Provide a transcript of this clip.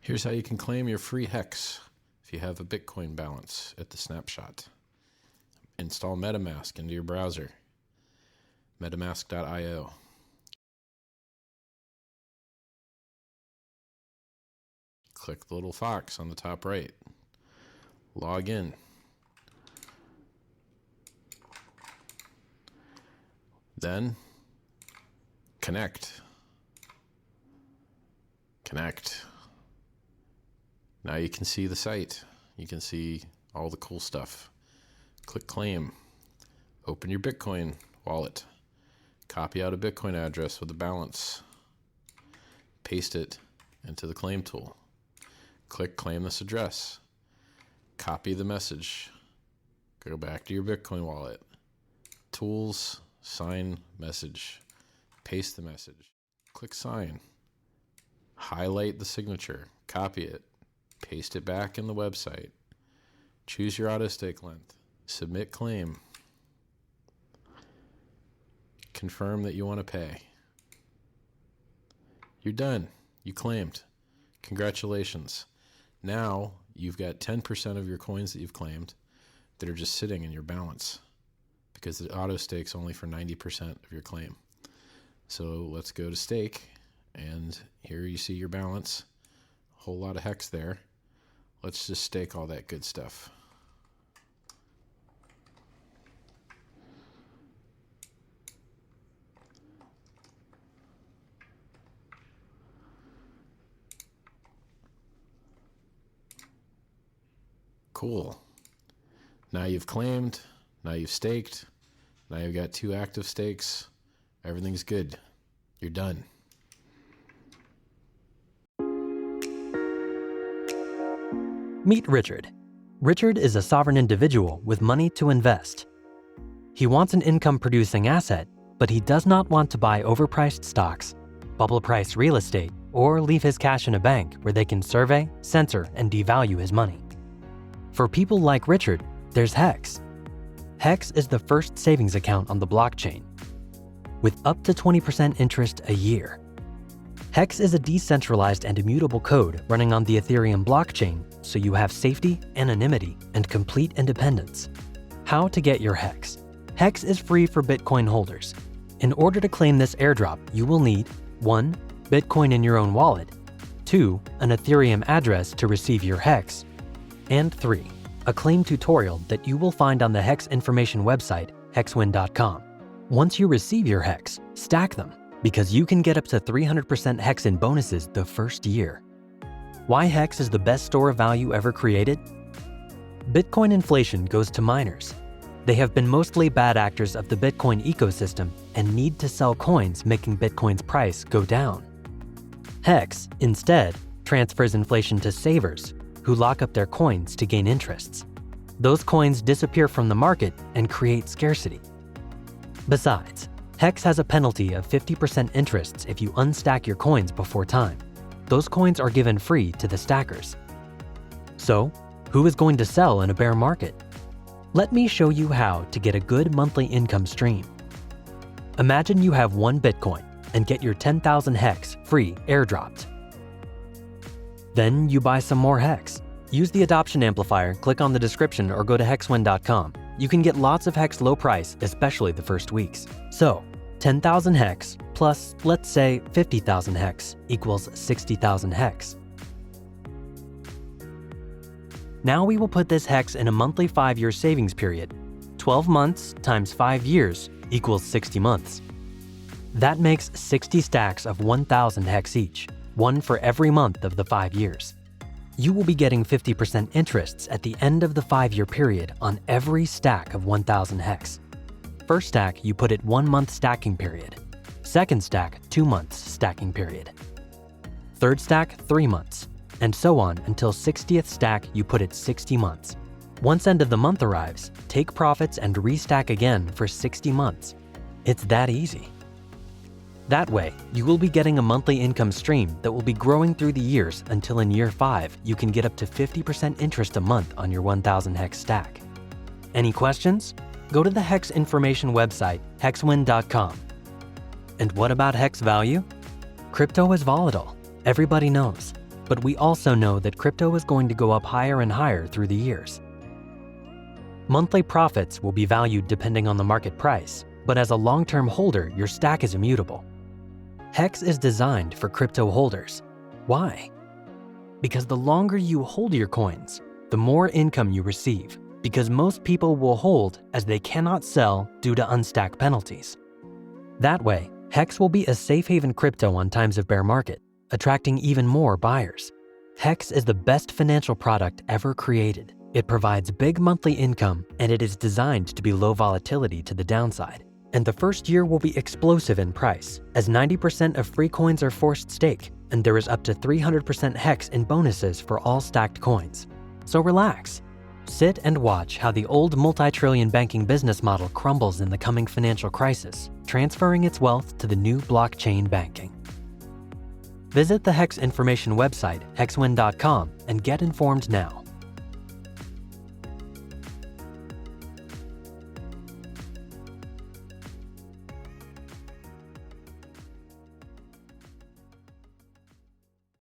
Here's how you can claim your free HEX if you have a Bitcoin balance at the snapshot. Install Metamask into your browser, metamask.io. Click the little fox on the top right. Log in. Then connect. Now you can see the site. You can see all the cool stuff. Click claim. Open your Bitcoin wallet. Copy out a Bitcoin address with a balance. Paste it into the claim tool. Click claim this address. Copy the message. Go back to your Bitcoin wallet. Tools, sign message. Paste the message. Click sign. Highlight the signature. Copy it. Paste it back in the website. Choose your auto stake length. Submit claim. Confirm that you want to pay. You're done. You claimed. Congratulations. Now you've got 10% of your coins that you've claimed that are just sitting in your balance because the auto stake's only for 90% of your claim. So let's go to stake, and here you see your balance. A whole lot of HEX there. Let's just stake all that good stuff. Cool. Now you've claimed, now you've staked, now you've got 2 active stakes. Everything's good. You're done. Meet Richard. Richard is a sovereign individual with money to invest. He wants an income-producing asset, but he does not want to buy overpriced stocks, bubble-priced real estate, or leave his cash in a bank where they can survey, censor, and devalue his money. For people like Richard, there's HEX. HEX is the first savings account on the blockchain, with up to 20% interest a year. HEX is a decentralized and immutable code running on the Ethereum blockchain, so you have safety, anonymity, and complete independence. How to get your HEX? HEX is free for Bitcoin holders. In order to claim this airdrop, you will need 1. Bitcoin in your own wallet, 2. An Ethereum address to receive your HEX, and 3. A claim tutorial that you will find on the HEX information website, hexwin.com. Once you receive your HEX, stack them, because you can get up to 300% HEX in bonuses the first year. Why HEX is the best store of value ever created? Bitcoin inflation goes to miners. They have been mostly bad actors of the Bitcoin ecosystem and need to sell coins, making Bitcoin's price go down. HEX, instead, transfers inflation to savers, who lock up their coins to gain interests. Those coins disappear from the market and create scarcity. Besides, HEX has a penalty of 50% interests if you unstack your coins before time. Those coins are given free to the stackers. So, who is going to sell in a bear market? Let me show you how to get a good monthly income stream. Imagine you have 1 Bitcoin and get your 10,000 HEX free airdropped. Then you buy some more HEX. Use the adoption amplifier, click on the description, or go to hexwin.com. You can get lots of HEX low price, especially the first weeks. So, 10,000 HEX plus, let's say, 50,000 HEX equals 60,000 HEX. Now we will put this HEX in a monthly 5-year savings period. 12 months times 5 years equals 60 months. That makes 60 stacks of 1,000 HEX each, 1 for every month of the 5 years. You will be getting 50% interests at the end of the 5-year period on every stack of 1,000 HEX. First stack, you put it 1 month stacking period. Second stack, 2 months stacking period. Third stack, 3 months. And so on until 60th stack, you put it 60 months. Once end of the month arrives, take profits and restack again for 60 months. It's that easy. That way, you will be getting a monthly income stream that will be growing through the years until in year 5, you can get up to 50% interest a month on your 1,000 HEX stack. Any questions? Go to the HEX information website, hexwin.com. And what about HEX value? Crypto is volatile. Everybody knows. but we also know that crypto is going to go up higher and higher through the years. Monthly profits will be valued depending on the market price, but as a long-term holder, your stack is immutable. HEX is designed for crypto holders. Why? Because the longer you hold your coins, the more income you receive, because most people will hold as they cannot sell due to unstacked penalties. That way, HEX will be a safe haven crypto on times of bear market, attracting even more buyers. HEX is the best financial product ever created. It provides big monthly income, and it is designed to be low volatility to the downside. And the first year will be explosive in price, as 90% of free coins are forced stake, and there is up to 300% HEX in bonuses for all stacked coins. So relax. Sit and watch how the old multi-trillion banking business model crumbles in the coming financial crisis, transferring its wealth to the new blockchain banking. Visit the HEX information website, hexwin.com, and get informed now.